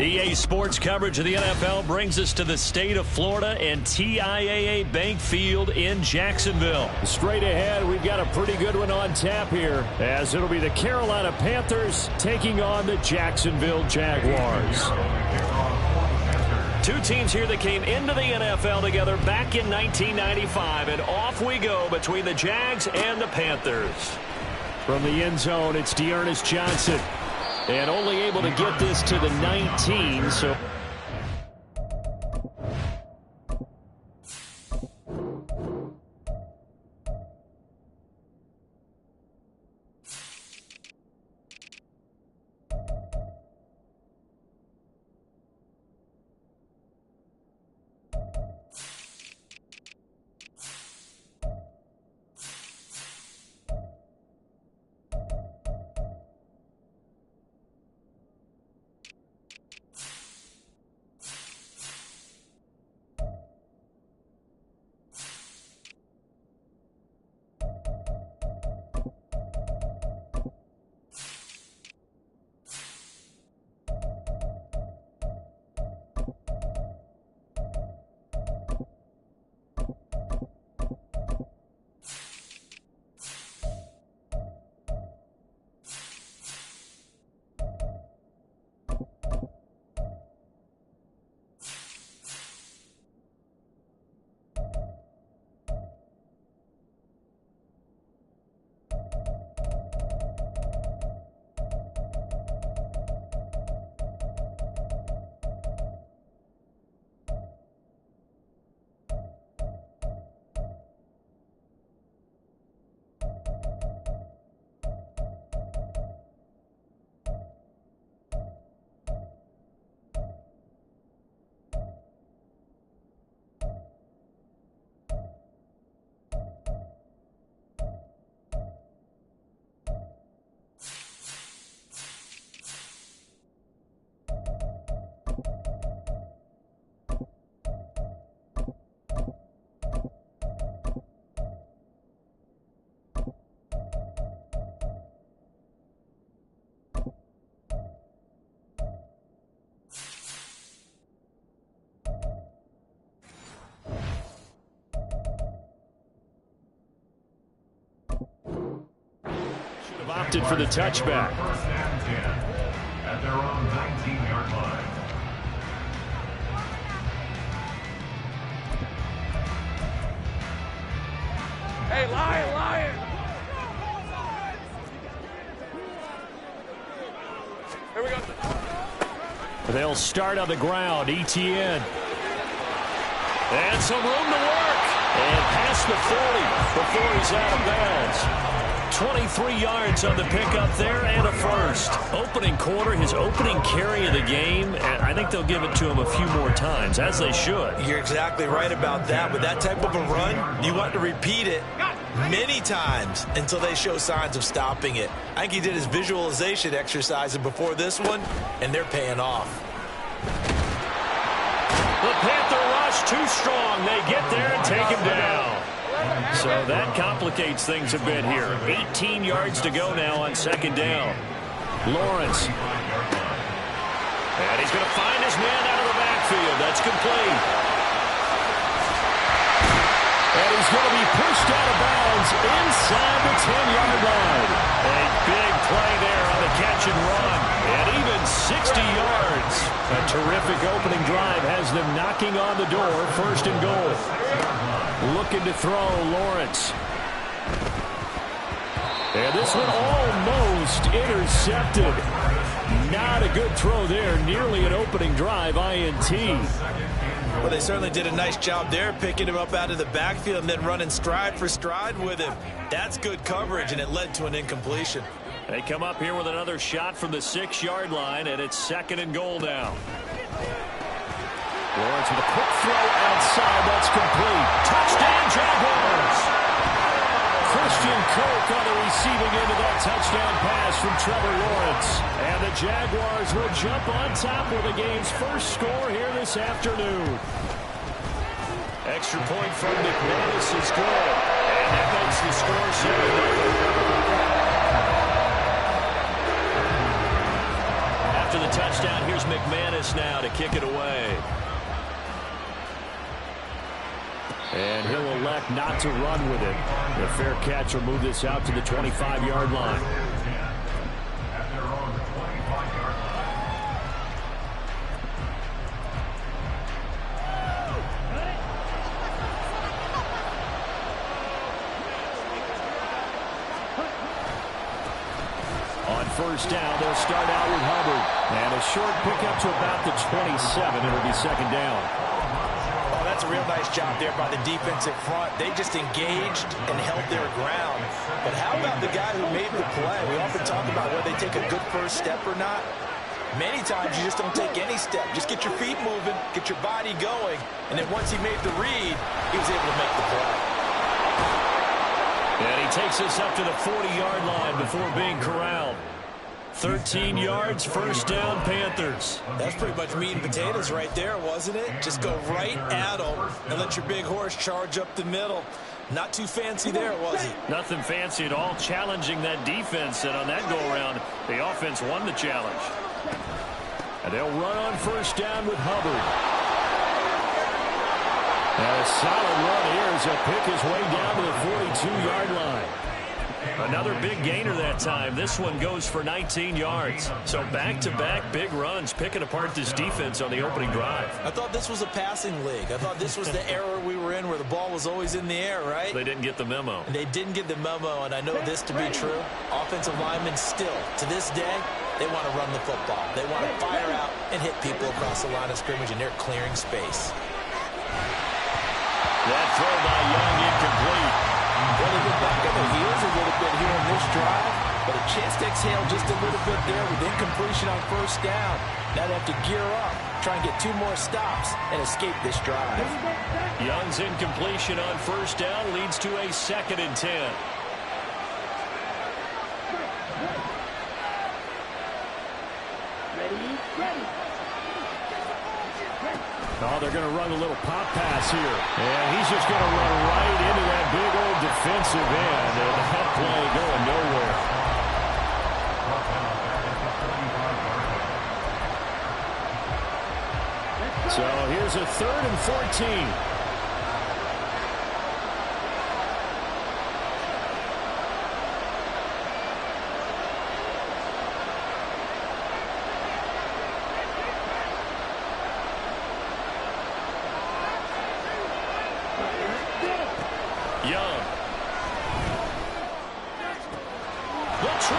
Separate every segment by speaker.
Speaker 1: EA Sports coverage of the NFL brings us to the state of Florida and TIAA Bank Field in Jacksonville.
Speaker 2: Straight ahead, we've got a pretty good one on tap here, as it'll be the Carolina Panthers taking on the Jacksonville Jaguars.
Speaker 1: Two teams here that came into the NFL together back in 1995, and off we go between the Jags and the Panthers.
Speaker 2: From the end zone, it's Dearness Johnson. And only able to get this to the 19, so... opted for the touchback.
Speaker 3: First and 10 at their own 19-yard line.
Speaker 4: Hey, Lion! Here we go.
Speaker 2: They'll start on the ground. ETN. And some room to work. And past the 40 before he's out of bounds. 23 yards on the pickup there and a first. Opening quarter, his opening carry of the game, and I think they'll give it to him a few more times, as they should.
Speaker 5: You're exactly right about that. With that type of a run, you want to repeat it many times until they show signs of stopping it. I think he did his visualization exercises before this one, and they're paying off.
Speaker 2: The Panther rush too strong. They get there and take him down. So that complicates things a bit here. 18 yards to go now on second down. Lawrence. And he's going to find his man out of the backfield. That's complete. And he's going to be pushed out of bounds inside the 10-yard line. A big play there on the catch and run. And even 60 yards. A terrific opening drive has them knocking on the door. First and goal. Looking to throw, Lawrence. And this one almost intercepted. Not a good throw there. Nearly an opening drive, INT.
Speaker 5: Well, they certainly did a nice job there, picking him up out of the backfield and then running stride for stride with him. That's good coverage, and it led to an incompletion.
Speaker 2: They come up here with another shot from the 6-yard line, and it's second and goal now. Lawrence with a quick throw outside. That's complete. Touchdown, Jaguars. Christian Kirk on the receiving end of that touchdown pass from Trevor Lawrence. And the Jaguars will jump on top with the game's first score here this afternoon. Extra point from McManus is good. And that makes the score 7-0. After the
Speaker 1: touchdown. Here's McManus now to kick it away.
Speaker 2: And he'll elect not to run with it. The fair catch will move this out to the 25-yard line.
Speaker 3: At their own 25-yard line.
Speaker 2: On first down, they'll start out with Hubbard. And a short pickup to about the 27. It'll be second down.
Speaker 5: That's a real nice job there by the defensive front. They just engaged and held their ground. But how about the guy who made the play? We often talk about whether they take a good first step or not. Many times you just don't take any step. Just get your feet moving, get your body going, and then once he made the read, he was able to make the play.
Speaker 1: And he takes us up to the 40-yard line before being corralled. 13 yards, first down, Panthers.
Speaker 5: That's pretty much meat and potatoes right there, wasn't it? Just go right at them and let your big horse charge up the middle. Not too fancy there, was it?
Speaker 1: Nothing fancy at all, challenging that defense. And on that go-around, the offense won the challenge.
Speaker 2: And they'll run on first down with Hubbard. And a solid run here as he'll pick his way down to the 42-yard line.
Speaker 1: Another big gainer that time. This one goes for 19 yards. So back-to-back big runs, picking apart this defense on the opening drive.
Speaker 5: I thought this was a passing league. I thought this was the era we were in where the ball was always in the air, right?
Speaker 1: They didn't get the memo.
Speaker 5: And they didn't get the memo, and I know this to be true. Offensive linemen still, to this day, they want to run the football. They want to fire out and hit people across the line of scrimmage, and they're clearing space.
Speaker 1: That throw by Young incomplete.
Speaker 5: Well, they get back on their heels a little bit here in this drive, but a chance to exhale just a little bit there with incompletion on first down. Now they have to gear up, try and get 2 more stops, and escape this drive.
Speaker 1: Young's incompletion on first down leads to a 2nd and 10.
Speaker 2: Oh, they're going to run a little pop pass here. And he's just going to run right into that big old defensive end. And that play going nowhere. So here's a 3rd and 14.
Speaker 1: Young. The 20.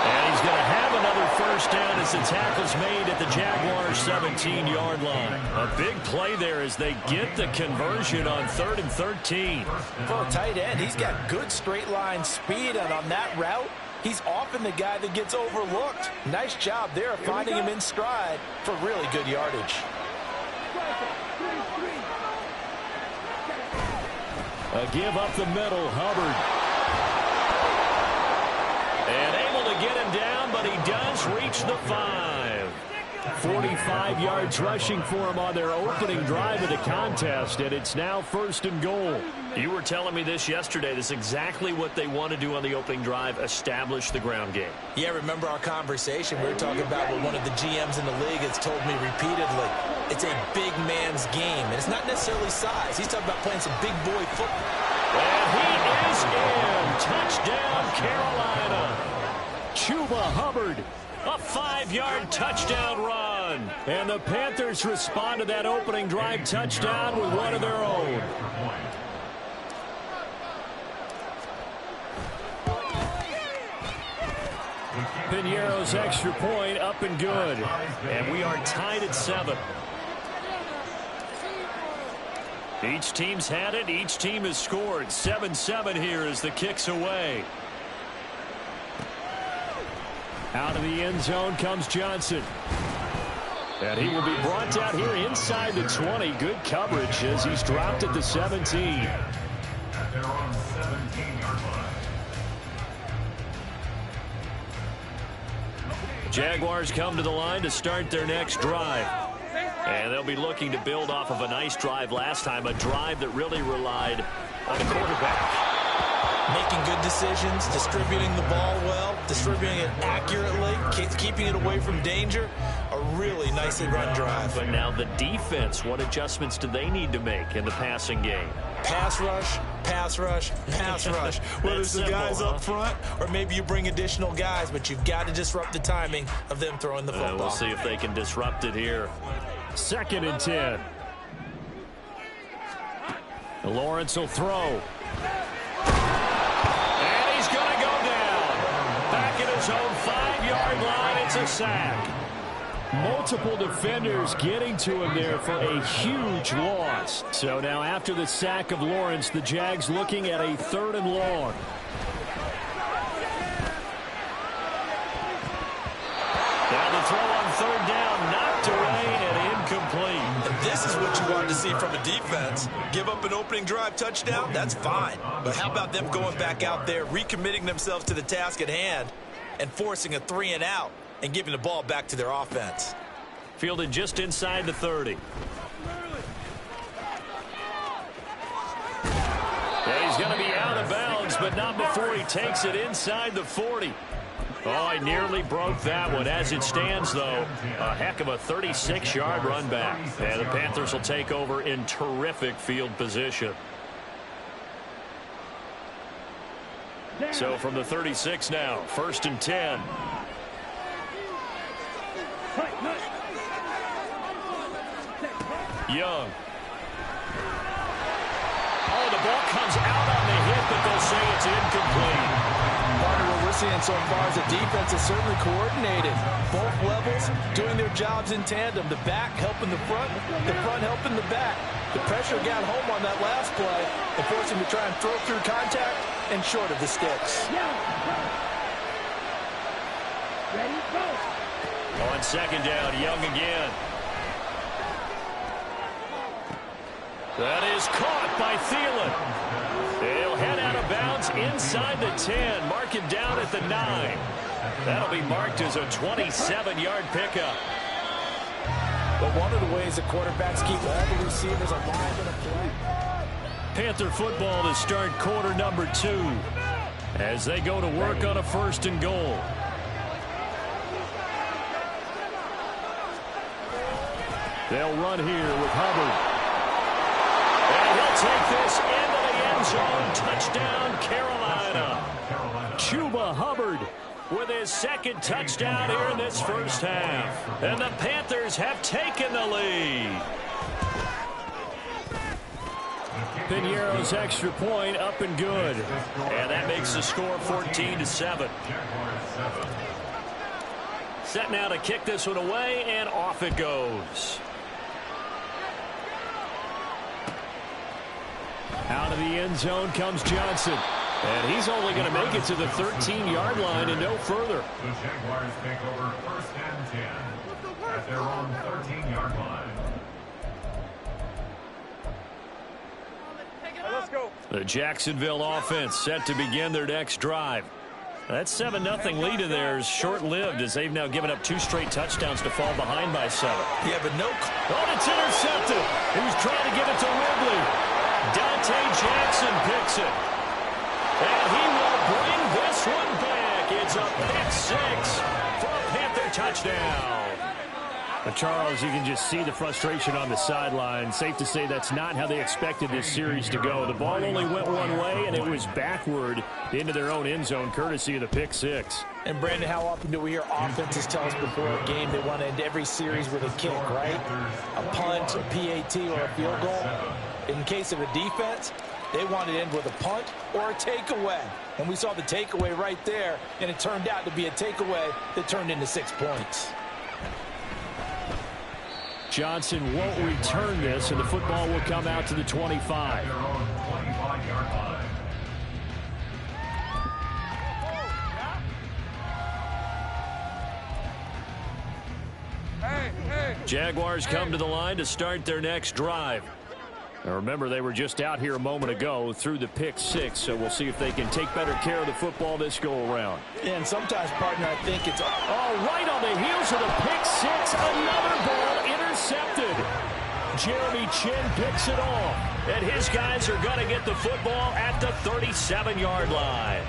Speaker 1: And he's going to have another first down as the tackle's made at the Jaguars' 17-yard line. A big play there as they get the conversion on 3rd and 13.
Speaker 5: For a tight end, he's got good straight line speed, and on that route, he's often the guy that gets overlooked. Nice job there of finding him in stride for really good yardage.
Speaker 2: A give up the middle, Hubbard.
Speaker 1: And able to get him down, but he does reach the 5.
Speaker 2: 45 yards rushing for him on their opening drive of the contest, and it's now 1st and goal.
Speaker 1: You were telling me this yesterday. This is exactly what they want to do on the opening drive, establish the ground game.
Speaker 5: Yeah, remember our conversation? We were talking about what one of the GMs in the league has told me repeatedly. It's a big man's game, and it's not necessarily size. He's talking about playing some big boy football.
Speaker 1: And he is in. Touchdown, Carolina.
Speaker 2: Chuba Hubbard.
Speaker 1: A 5-yard touchdown run.
Speaker 2: And the Panthers respond to that opening drive touchdown with one of their own. Piñeiro's extra point up and good.
Speaker 1: And we are tied at 7. Each team's had it. Each team has scored. 7-7 here as the kick's away.
Speaker 2: Out of the end zone comes Johnson. And he will be brought down here inside the 20. Good coverage as he's dropped at the 17.
Speaker 3: At their own 17-yard line.
Speaker 1: Jaguars come to the line to start their next drive. And they'll be looking to build off of a nice drive last time, a drive that really relied on the quarterback.
Speaker 5: Making good decisions, distributing the ball well, distributing it accurately, keeping it away from danger. A really nicely run drive.
Speaker 1: But now the defense, what adjustments do they need to make in the passing game?
Speaker 5: Pass rush, pass rush, pass rush. Whether it's the guys up front or maybe you bring additional guys, but you've got to disrupt the timing of them throwing the football.
Speaker 1: We'll see if they can disrupt it here. 2nd and 10. Lawrence will throw. And he's going to go down. Back at his own 5-yard line, it's a sack. Multiple defenders getting to him there for a huge loss. So now after the sack of Lawrence, the Jags looking at a 3rd and long. Now the throw on 3rd down, knocked away and incomplete.
Speaker 5: And this is what you wanted to see from a defense. Give up an opening drive touchdown, that's fine. But how about them going back out there, recommitting themselves to the task at hand, and forcing a 3-and-out and giving the ball back to their offense.
Speaker 1: Fielded just inside the 30. Yeah, he's going to be out of bounds, but not before he takes it inside the 40. Oh, he nearly broke that one. As it stands, though, a heck of a 36-yard run back. And the Panthers will take over in terrific field position. So from the 36 now, 1st and 10. Young. Oh, the ball comes out on the hit, but they'll say it's incomplete.
Speaker 6: Partner, what we're seeing so far is the defense is certainly coordinated. Both levels doing their jobs in tandem. The back helping the front helping the back. The pressure got home on that last play and forced him to try and throw through contact and short of the sticks.
Speaker 2: Ready, go.
Speaker 1: On 2nd down, Young again. That is caught by Thielen. They'll head out of bounds inside the 10. Mark him down at the 9. That'll be marked as a 27-yard pickup.
Speaker 6: But one of the ways the quarterbacks keep all the receivers alive in a play.
Speaker 1: Panther football to start quarter number 2 as they go to work on a 1st and goal. They'll run here with Hubbard. And he'll take this into the end zone. Touchdown, Carolina. Chuba Hubbard with his 2nd touchdown here in this first half. And the Panthers have taken the lead. Piñeiro's extra point up and good. And that makes the score 14-7. Set now to kick this one away, and off it goes. Out of the end zone comes Johnson. And he's only going to make it to the 13-yard line and no further.
Speaker 3: The Jaguars take over 1st and 10 at their own 13-yard line.
Speaker 4: Let's go.
Speaker 1: The Jacksonville offense set to begin their next drive. That 7-0 lead of theirs short-lived as they've now given up 2 straight touchdowns to fall behind by 7.
Speaker 5: Yeah, but no...
Speaker 1: Oh, it's intercepted. He was trying to give it to Ridley. Dante Jackson picks it. And he will bring this one back. It's a pick 6 for a Panther touchdown. But Charles, you can just see the frustration on the sideline. Safe to say that's not how they expected this series to go. The ball only went one way, and it was backward into their own end zone, courtesy of the pick 6.
Speaker 6: And, Brandon, how often do we hear offenses tell us before a game they want to end every series with a kick, right? A punt, a PAT, or a field goal. In case of a defense, they want to end with a punt or a takeaway. And we saw the takeaway right there, and it turned out to be a takeaway that turned into 6 points.
Speaker 1: Johnson won't return this, and the football will come out to the 25.
Speaker 3: Their own 25-yard line.
Speaker 4: Hey.
Speaker 1: Jaguars come to the line to start their next drive. Now remember, they were just out here a moment ago through the pick 6, so we'll see if they can take better care of the football this go-around.
Speaker 6: And sometimes, partner, I think it's...
Speaker 1: Oh, right on the heels of the pick 6, another ball intercepted. Jeremy Chin picks it off. And his guys are going to get the football at the 37-yard line.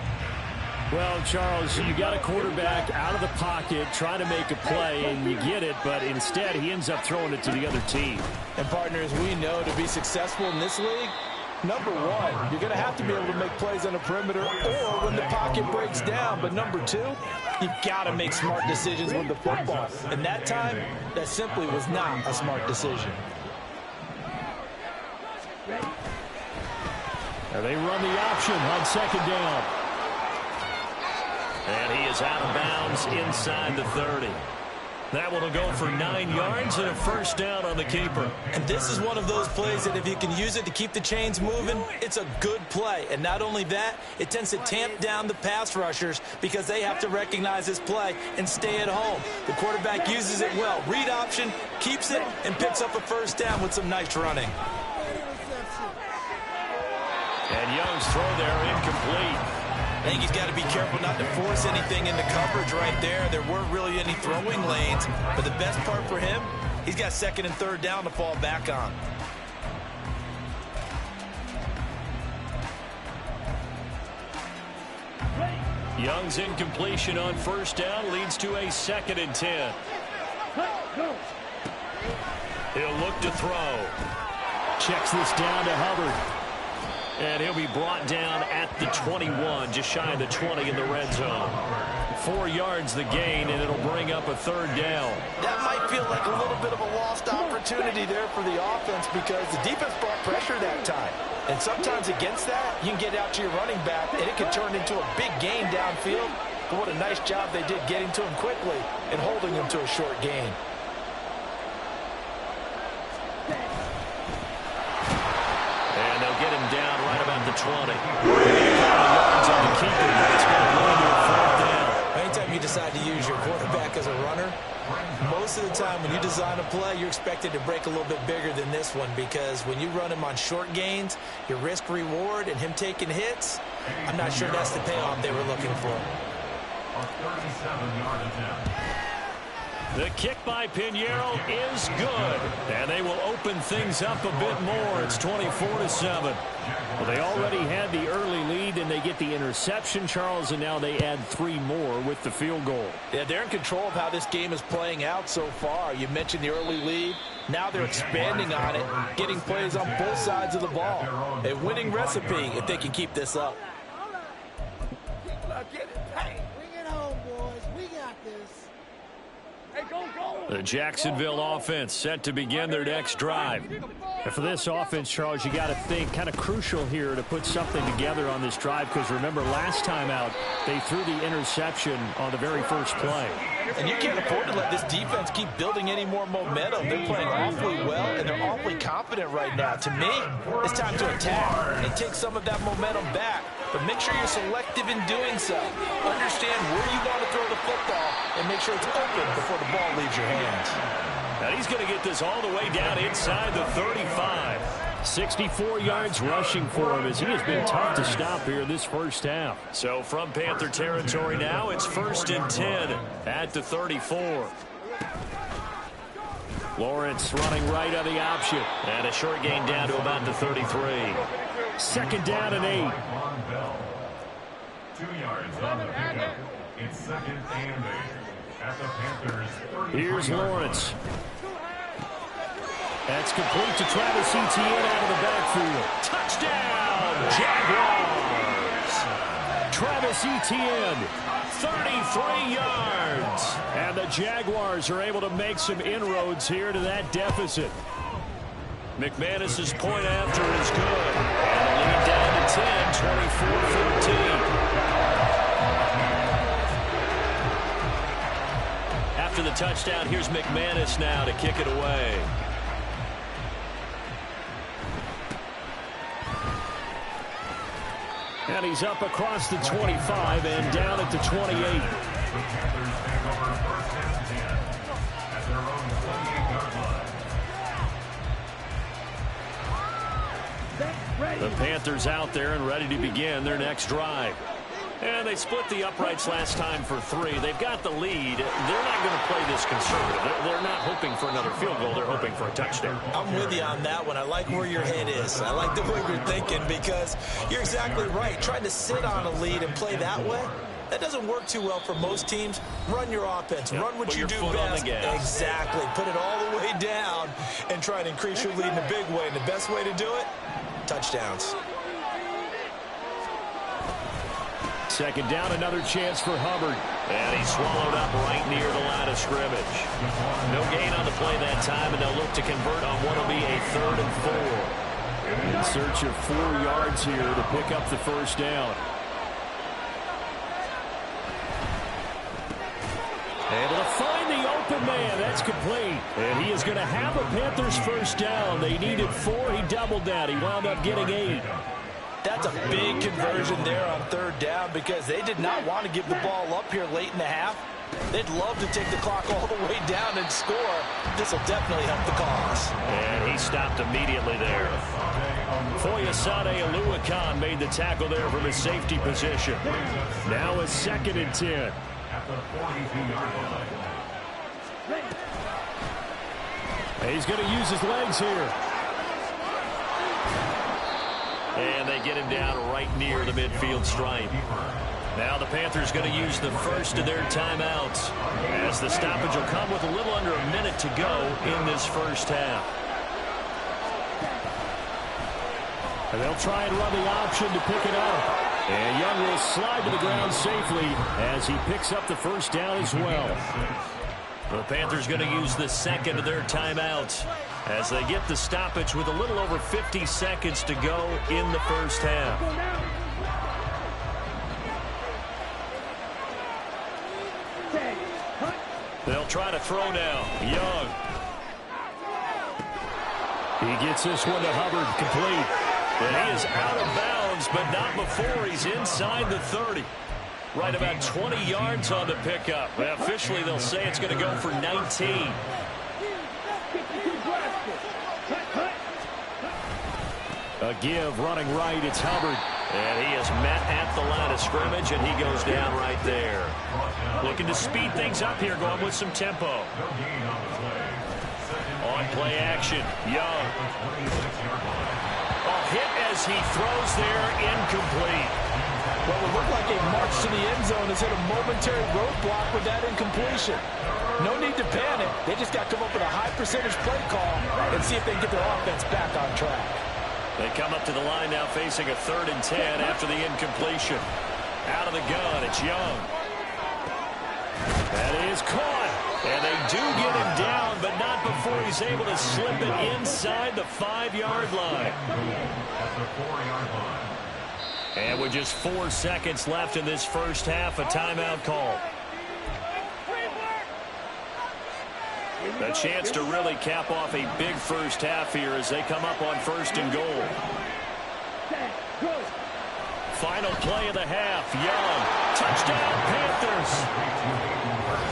Speaker 2: Well, Charles, you got a quarterback out of the pocket trying to make a play, and you get it, but instead he ends up throwing it to the other team.
Speaker 6: And partners, we know to be successful in this league, number one, you're going to have to be able to make plays on the perimeter or when the pocket breaks down. But number two, you've got to make smart decisions with the football. And that time, that simply was not a smart decision.
Speaker 2: And they run the option on second down.
Speaker 1: And he is out of bounds inside the 30. That one will go for 9 yards and a first down on the keeper.
Speaker 5: And this is one of those plays that if you can use it to keep the chains moving, it's a good play. And not only that, it tends to tamp down the pass rushers because they have to recognize this play and stay at home. The quarterback uses it well. Read option, keeps it, and picks up a first down with some nice running.
Speaker 1: And Young's throw there incomplete.
Speaker 5: I think he's got to be careful not to force anything into coverage right there. There weren't really any throwing lanes. But the best part for him, he's got second and third down to fall back on.
Speaker 1: Young's incompletion on first down leads to a 2nd and 10. He'll look to throw.
Speaker 2: Checks this down to Hubbard.
Speaker 1: And he'll be brought down at the 21, just shy of the 20 in the red zone. 4 yards the gain, and it'll bring up a third down.
Speaker 6: That might feel like a little bit of a lost opportunity there for the offense because the defense brought pressure that time. And sometimes against that, you can get out to your running back, and it can turn into a big gain downfield. But what a nice job they did getting to him quickly and holding him to a short gain.
Speaker 1: And they'll get him down right about the 20. Yards on the keeper. It's going to lead to a fourth down.
Speaker 5: Anytime you decide to use your quarterback as a runner, most of the time when you design a play, you're expected to break a little bit bigger than this one because when you run him on short gains, your risk-reward and him taking hits, I'm not sure that's the payoff they were looking for.
Speaker 3: A 37-yard attempt.
Speaker 1: The kick by Pinheiro is good. And they will open things up a bit more. It's 24-7.
Speaker 2: Well, they already had the early lead, and they get the interception, Charles, and now they add 3 more with the field goal.
Speaker 6: Yeah, they're in control of how this game is playing out so far. You mentioned the early lead. Now they're expanding on it, getting plays on both sides of the ball. A winning recipe if they can keep this up.
Speaker 7: Bring it home, boys. We got this.
Speaker 1: The Jacksonville offense set to begin their next drive.
Speaker 2: And for this offense, Charles, you got to think kind of crucial here to put something together on this drive because remember last time out they threw the interception on the very first play.
Speaker 6: And you can't afford to let this defense keep building any more momentum. They're playing awfully well, and they're awfully confident right now. To me, it's time to attack and take some of that momentum back. But make sure you're selective in doing so. Understand where you want to throw the football and make sure it's open before the ball leaves your hands.
Speaker 1: And he's going to get this all the way down inside the 35.
Speaker 2: 64 yards rushing for him as he has been tough to stop here this first half.
Speaker 1: So from Panther territory now, it's 1st and 10 at the 34.
Speaker 2: Lawrence running right on the option.
Speaker 1: And a short gain down to about the 33.
Speaker 2: 2nd down and 8.
Speaker 3: 2 yards on the pickup. It's 2nd and 8 at the Panthers' 33.
Speaker 2: Here's Lawrence. That's complete to Travis Etienne out of the backfield.
Speaker 1: Touchdown, Jaguars!
Speaker 2: Travis Etienne.
Speaker 1: 33 yards.
Speaker 2: And the Jaguars are able to make some inroads here to that deficit.
Speaker 1: McManus's point after is good. And the lead down to 10, 24-14. After the touchdown, here's McManus now to kick it away.
Speaker 2: And he's up across the 25 and down at the 28.
Speaker 3: The Panthers take over 1st and 10 at their own 28-yard line.
Speaker 1: The Panthers out there and ready to begin their next drive. And they split the uprights last time for 3. They've got the lead. They're not going to play this conservative. They're not hoping for another field goal. They're hoping for a touchdown.
Speaker 5: I'm with you on that one. I like where your head is. I like the way you're thinking because you're exactly right. Trying to sit on a lead and play that way, that doesn't work too well for most teams. Run your offense.
Speaker 1: Yep.
Speaker 5: Run what
Speaker 1: Put
Speaker 5: you
Speaker 1: your
Speaker 5: do
Speaker 1: foot on
Speaker 5: best.
Speaker 1: the gas.
Speaker 5: Exactly. Put it all the way down and try and increase your lead in a big way. And the best way to do it, touchdowns.
Speaker 1: Second down, another chance for Hubbard. And he's swallowed up right near the line of scrimmage. No gain on the play that time, and they'll look to convert on what will be a 3rd and 4. In search of 4 yards here to pick up the first down. Able to find the open man. That's complete. And he is going to have a Panthers first down. They needed 4. He doubled that. He wound up getting 8.
Speaker 6: That's a big conversion there on 3rd down because they did not want to give the ball up here late in the half. They'd love to take the clock all the way down and score. This will definitely help the cause.
Speaker 1: And he stopped immediately there. Foyesade Aluakan made the tackle there from his safety position. Now a 2nd and 10.
Speaker 3: At the 42-yard line.
Speaker 1: He's going to use his legs here. And they get him down right near the midfield stripe. Now the Panthers going to use the first of their timeouts as the stoppage will come with a little under a minute to go in this first half. And they'll try and run the option to pick it up. And Young will slide to the ground safely as he picks up the first down as well. The Panthers going to use the second of their timeouts as they get the stoppage with a little over 50 seconds to go in the first half. They'll try to throw now. Young. He gets this one to Hubbard, complete. And he is out of bounds, but not before he's inside the 30. Right about 20 yards on the pickup. Well, officially, they'll say it's going to go for 19. A give running right. It's Hubbard. And he is met at the line of scrimmage, and he goes down right there. Looking to speed things up here, going with some tempo. On play action, Young. A hit as he throws there, incomplete.
Speaker 6: Well, it looked like a march to the end zone has hit a momentary roadblock with that incompletion. No need to panic. They just got to come up with a high percentage play call and see if they can get their offense back on track.
Speaker 1: They come up to the line now facing a 3rd and 10 after the incompletion. Out of the gun, it's Young. That is caught. And they do get him down, but not before he's able to slip it inside the 5-yard line. And with just 4 seconds left in this first half, a timeout call. A chance to really cap off a big first half here as they come up on 1st and goal. Final play of the half. Young. Touchdown, Panthers.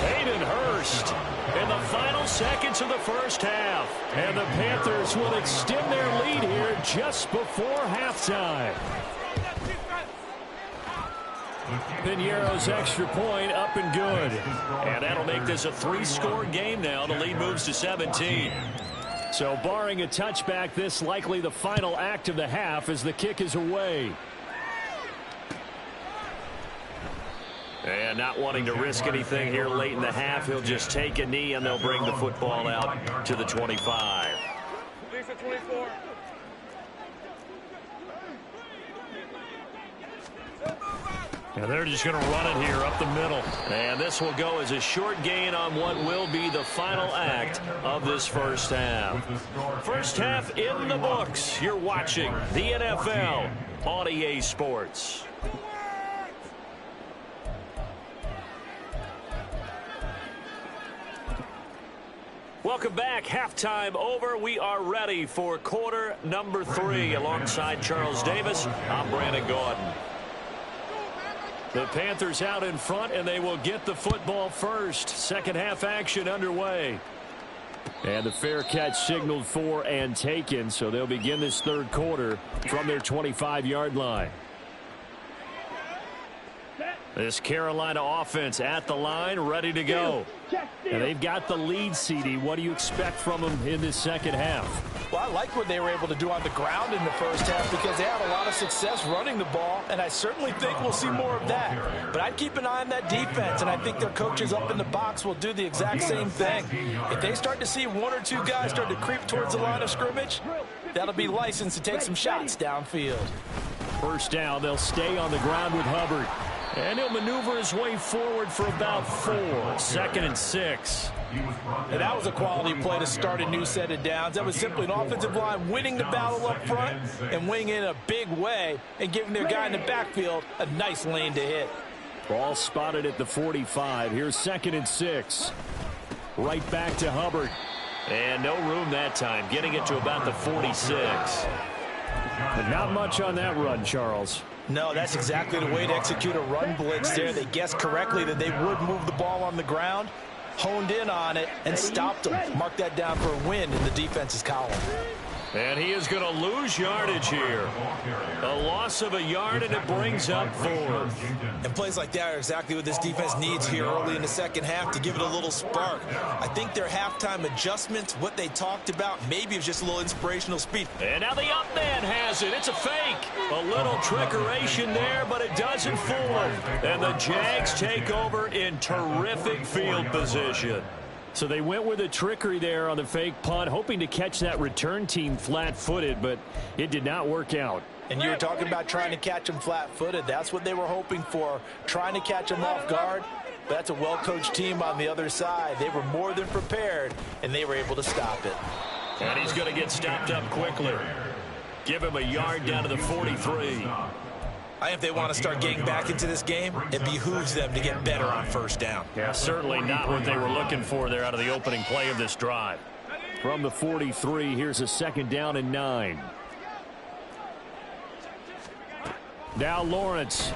Speaker 1: Hayden Hurst in the final seconds of the first half. And the Panthers will extend their lead here just before halftime. Pinheiro's extra point up and good. And that'll make this a 3-score game now. The lead moves to 17. So barring a touchback, this likely the final act of the half as the kick is away. And not wanting to risk anything here late in the half, he'll just take a knee and they'll bring the football out to the 25.
Speaker 4: Lisa 24.
Speaker 1: And they're just going to run it here up the middle. And this will go as a short gain on what will be the final act of this first half. First half in the books. You're watching the NFL on EA Sports. Welcome back. Halftime over. We are ready for quarter number 3. Alongside Charles Davis, I'm Brandon Gordon. The Panthers out in front, and they will get the football first. Second half action underway. And the fair catch signaled for and taken, so they'll begin this 3rd quarter from their 25-yard line. This Carolina offense at the line, ready to go. And they've got the lead, CD. What do you expect from them in this second half?
Speaker 6: Well, I like what they were able to do on the ground in the first half because they had a lot of success running the ball, and I certainly think we'll see more of that. But I'd keep an eye on that defense, and I think their coaches up in the box will do the exact same thing. If they start to see one or two guys start to creep towards the line of scrimmage, that'll be licensed to take some shots downfield.
Speaker 1: First down, they'll stay on the ground with Hubbard. And he'll maneuver his way forward for about 4. 2nd and 6.
Speaker 6: And that was a quality play to start a new set of downs. That was simply an offensive line winning the battle up front and winning in a big way and giving their guy in the backfield a nice lane to hit.
Speaker 1: Ball spotted at the 45. Here's 2nd and 6. Right back to Hubbard. And no room that time, getting it to about the 46. But not much on that run, Charles.
Speaker 6: No, that's exactly the way to execute a run blitz there. They guessed correctly that they would move the ball on the ground, honed in on it, and stopped them. Mark that down for a win in the defense's column.
Speaker 1: And he is going to lose yardage here. A loss of a yard, and it brings up 4th.
Speaker 5: And plays like that are exactly what this defense needs here early in the second half to give it a little spark. I think their halftime adjustments, what they talked about, maybe it was just a little inspirational speed.
Speaker 1: And now the up man has it. It's a fake. A little trickeration there, but it doesn't fool him. And the Jags take over in terrific field position. So they went with a trickery there on the fake punt, hoping to catch that return team flat-footed, but it did not work out.
Speaker 6: And you were talking about trying to catch them flat-footed. That's what they were hoping for, trying to catch them off guard. But that's a well-coached team on the other side. They were more than prepared, and they were able to stop it.
Speaker 1: And he's going to get stopped up quickly. Give him a yard down to the 43.
Speaker 5: If they want to start getting back into this game, it behooves them to get better on first down.
Speaker 1: Yeah, certainly not what they were looking for there out of the opening play of this drive. From the 43, here's a 2nd down and 9. Now Lawrence.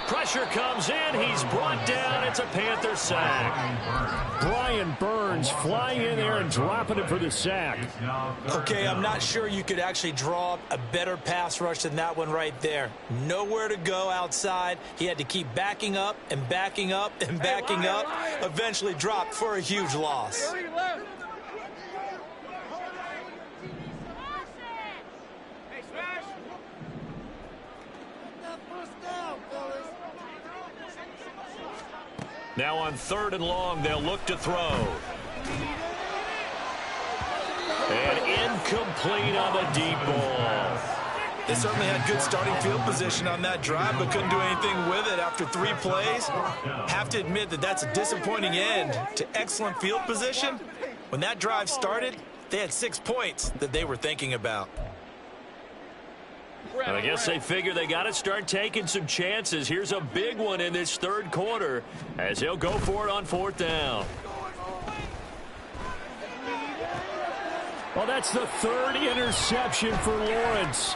Speaker 1: Pressure comes in. He's brought down. It's a Panther sack. Brian Burns flying in there and dropping it for the sack.
Speaker 5: Okay, I'm not sure you could actually draw up a better pass rush than that one right there. Nowhere to go outside. He had to keep backing up and backing up and backing up. Eventually dropped for a huge loss.
Speaker 1: Now on 3rd and long, they'll look to throw. And incomplete on the deep ball.
Speaker 5: They certainly had good starting field position on that drive, but couldn't do anything with it after 3 plays. Have to admit that that's a disappointing end to excellent field position. When that drive started, they had 6 points that they were thinking about.
Speaker 1: And I guess they figure they got to start taking some chances. Here's a big one in this 3rd quarter as he'll go for it on 4th down. Well, that's the 3rd interception for Lawrence.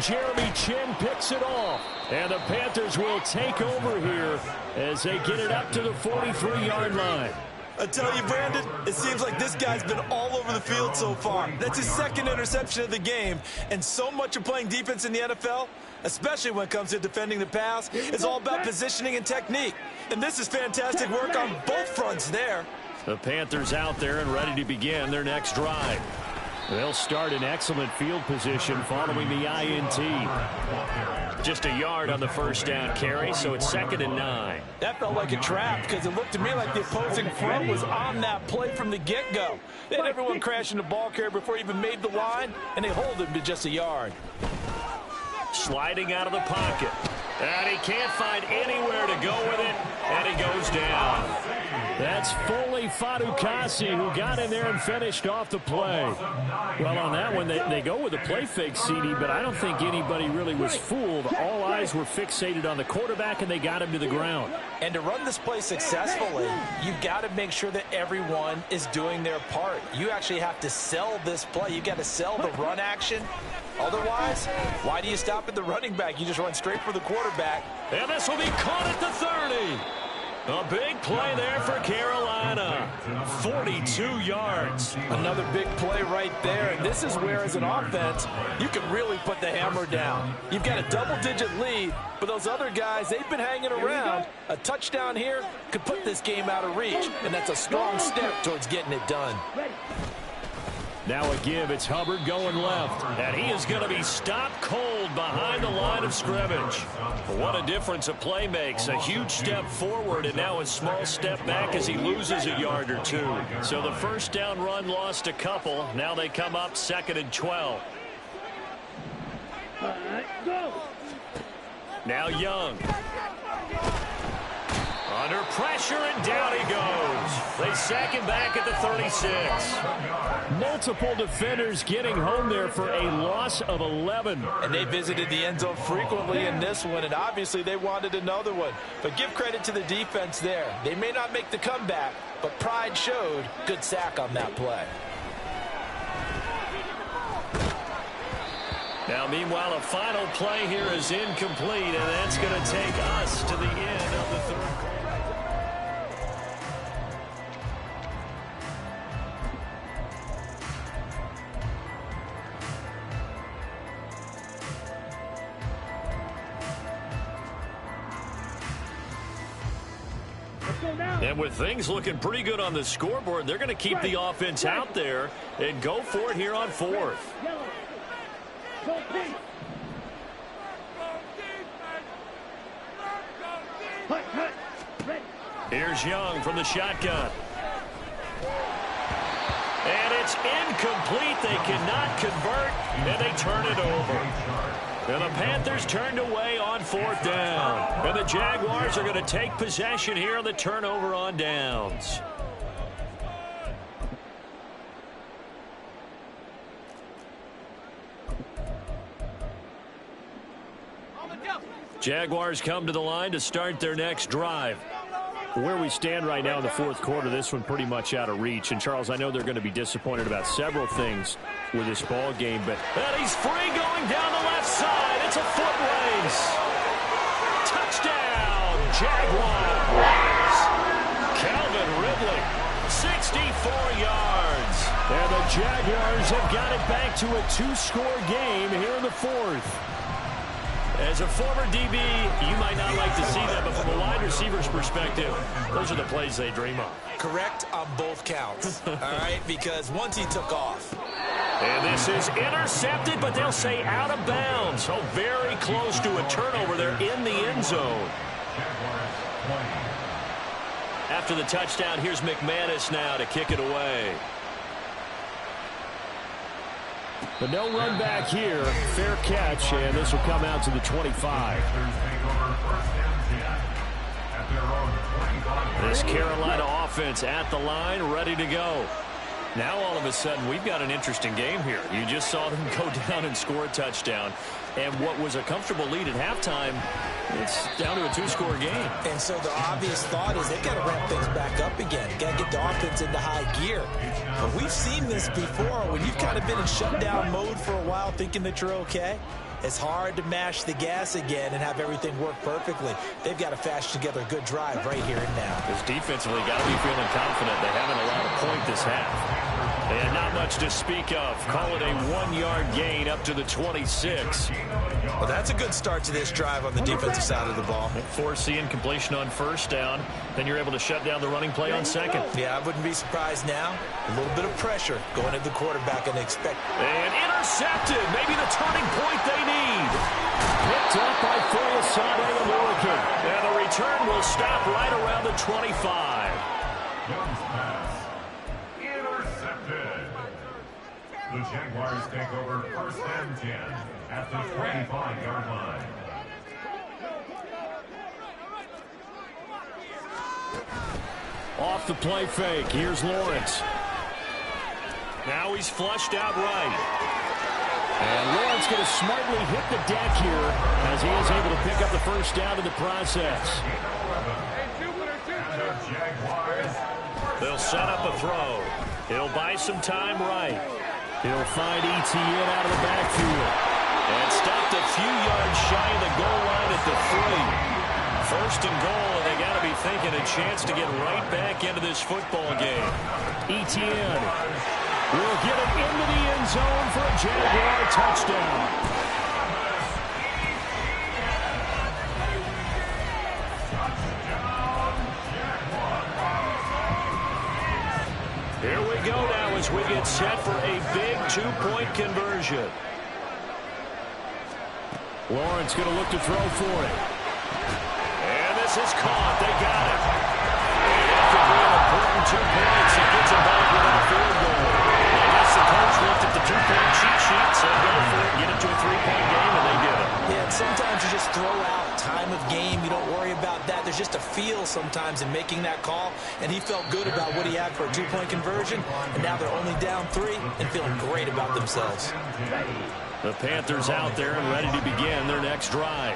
Speaker 1: Jeremy Chin picks it off. And the Panthers will take over here as they get it up to the 43-yard line.
Speaker 5: I tell you, Brandon, it seems like this guy's been all over the field so far. That's his 2nd interception of the game. And so much of playing defense in the NFL, especially when it comes to defending the pass, is all about positioning and technique. And this is fantastic work on both fronts there.
Speaker 1: The Panthers out there and ready to begin their next drive. They'll start in excellent field position following the INT. Just a yard on the 1st down carry, so it's 2nd and 9.
Speaker 6: That felt like a trap because it looked to me like the opposing front was on that play from the get-go. They had everyone crashing the ball carrier before he even made the line, and they hold him to just a yard.
Speaker 1: Sliding out of the pocket. And he can't find anywhere to go with it, and he goes down. That's Foley Fadukasi who got in there and finished off the play. Well, on that one, they go with a play fake, CD, but I don't think anybody really was fooled. All eyes were fixated on the quarterback, and they got him to the ground.
Speaker 6: And to run this play successfully, you've got to make sure that everyone is doing their part. You actually have to sell this play. You've got to sell the run action. Otherwise, why do you stop at the running back? You just run straight for the quarterback.
Speaker 1: And this will be caught at the 30. A big play there for Carolina. 42 yards.
Speaker 6: Another big play right there. And this is where, as an offense, you can really put the hammer down. You've got a double-digit lead, but those other guys, they've been hanging around. A touchdown here could put this game out of reach, and that's a strong step towards getting it done.
Speaker 1: Now a give. It's Hubbard going left. And he is going to be stopped cold behind the line of scrimmage. What a difference a play makes. A huge step forward and now a small step back as he loses a yard or two. So the first down run lost a couple. Now they come up 2nd and 12. Now Young. Under pressure, and down he goes. They sack him back at the 36. Multiple defenders getting home there for a loss of 11.
Speaker 6: And they visited the end zone frequently in this one, and obviously they wanted another one. But give credit to the defense there. They may not make the comeback, but pride showed. Good sack on that play.
Speaker 1: Now, meanwhile, a final play here is incomplete, and that's going to take us to the end of the third quarter. And with things looking pretty good on the scoreboard, they're going to keep the offense out there and go for it here on 4th. Here's Young from the shotgun. And it's incomplete. They cannot convert, and they turn it over. And the Panthers turned away on 4th down. And the Jaguars are going to take possession here on the turnover on downs. Jaguars come to the line to start their next drive. Where we stand right now in the 4th quarter, this one pretty much out of reach. And, Charles, I know they're going to be disappointed about several things with this ball game, but
Speaker 2: he's free going down the left side. It's a foot race. Touchdown, Jaguars. Calvin Ridley, 64 yards. And the Jaguars have got it back to a 2-score game here in the 4th. As a former DB, you might not like to see that, but from a wide receiver's perspective, those are the plays they dream of.
Speaker 5: Correct on both counts, all right, because once he took off.
Speaker 2: And this is intercepted, but they'll say out of bounds. So very close to a turnover there in the end zone. After the touchdown, here's McManus now to kick it away. But no run back here. Fair catch, and this will come out to the 25. This Carolina offense at the line, ready to go. Now, all of a sudden, we've got an interesting game here. You just saw them go down and score a touchdown. And what was a comfortable lead at halftime, it's down to a 2-score game.
Speaker 6: And so the obvious thought is they've got to ramp things back up again. Got to get the offense into high gear. But we've seen this before when you've kind of been in shutdown mode for a while thinking that you're okay. It's hard to mash the gas again and have everything work perfectly. They've got to fashion together a good drive right here and now.
Speaker 2: Because defensively, got to be feeling confident. They haven't allowed a point this half. And not much to speak of. Call it a 1-yard gain up to the 26.
Speaker 5: Well, that's a good start to this drive on the defensive side of the ball.
Speaker 2: Force the incompletion on 1st down. Then you're able to shut down the running play on 2nd.
Speaker 5: Yeah, I wouldn't be surprised now. A little bit of pressure going at the quarterback and expect.
Speaker 2: And intercepted. Maybe the turning point they need. Picked up by Foyesade American. And the return will stop right around the 25.
Speaker 3: Young's pass. Intercepted. The Jaguars take over 1st and 10 at the 25-yard line.
Speaker 2: Off the play fake. Here's Lawrence. Now he's flushed out right. And Lawrence going to smartly hit the deck here as he is able to pick up the 1st down in the process. They'll set up a throw. He'll buy some time right. He'll find ETN out of the backfield. And stopped a few yards shy of the goal line at the 3. 1st and goal, and they got to be
Speaker 1: thinking a chance to get right back into this football game.
Speaker 2: Etienne will get it into the end zone for a Jaguar touchdown.
Speaker 1: Here we go now as we get set for a big two-point conversion.
Speaker 2: Lawrence going to look to throw for it.
Speaker 1: And this is caught. They got it. And after being important 2 points, he gets it back with a field goal. I guess the coach looked at the two-point cheat sheet, said go for it, get it to a three-point game, and they did it.
Speaker 6: Yeah, and sometimes you just throw out time of game. You don't worry about that. There's just a feel sometimes in making that call, and he felt good about what he had for a two-point conversion, and now they're only down 3 and feeling great about themselves.
Speaker 1: The Panthers out there and ready to begin their next drive.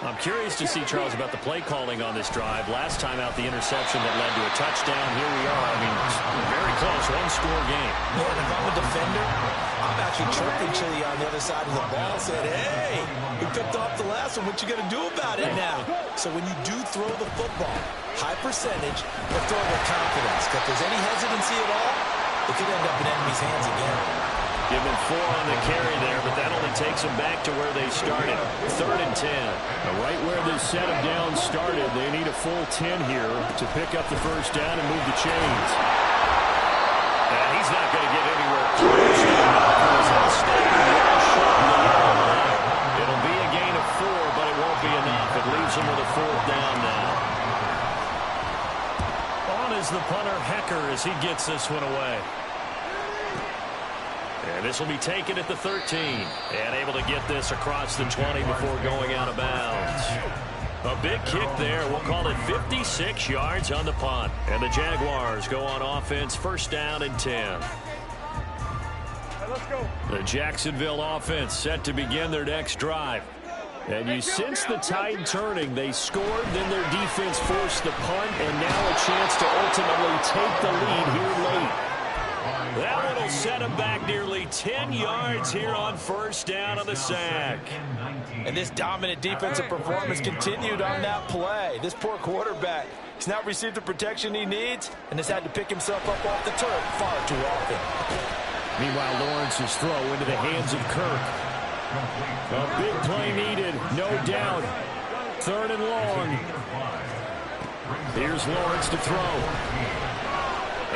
Speaker 1: I'm curious to see, Charles, about the play calling on this drive. Last time out, the interception that led to a touchdown. Here we are. I mean, very close, one-score game.
Speaker 6: Yeah, and if I'm a defender, I'm actually chirping Chili on the other side of the ball, saying, hey, we picked off the last one. What you going to do about it now? So when you do throw the football, high percentage, but throw it with confidence. If there's any hesitancy at all, it could end up in enemy's hands again.
Speaker 1: Give him 4 on the carry there, but that only takes them back to where they started. 3rd and 10.
Speaker 2: Right where this set of downs started, they need a full 10 here to pick up the first down and move the chains.
Speaker 1: And he's not going to get anywhere close to the Broncos. He'll stay well short of the yellow line. It'll be a gain of 4, but it won't be enough. It leaves him with a 4th down now. On is the punter, Hecker, as he gets this one away. And this will be taken at the 13. And able to get this across the 20 before going out of bounds. A big kick there. We'll call it 56 yards on the punt. And the Jaguars go on offense, first down and 10.
Speaker 4: Let's go.
Speaker 2: The Jacksonville offense set to begin their next drive. And you sense the tide turning. They scored, then their defense forced the punt, and now a chance to ultimately take the lead here late.
Speaker 1: That one will set him back nearly 10 yards here on first down on the sack.
Speaker 6: And this dominant defensive performance continued on that play. This poor quarterback, he's not received the protection he needs and has had to pick himself up off the turf far too often.
Speaker 2: Meanwhile, Lawrence's throw into the hands of Kirk. A big play needed, no doubt. 3rd and long. Here's Lawrence to throw.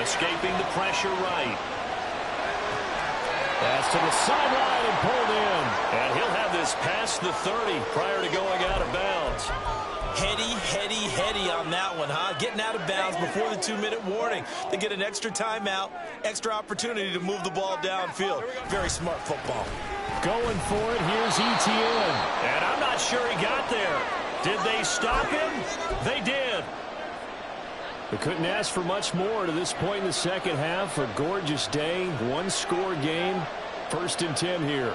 Speaker 1: Escaping the pressure right.
Speaker 2: Pass to the sideline and pulled in.
Speaker 1: And he'll have this past the 30 prior to going out of bounds.
Speaker 6: Heady on that one, huh? Getting out of bounds before the 2-minute warning. They get an extra timeout, extra opportunity to move the ball downfield. Very smart football.
Speaker 2: Going for it, here's Etienne.
Speaker 1: And I'm not sure he got there. Did they stop him? They did.
Speaker 2: They couldn't ask for much more to this point in the second half. A gorgeous day, one-score game. 1st and 10 here.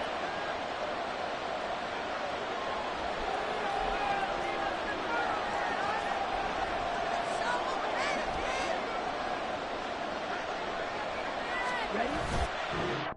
Speaker 7: Ready?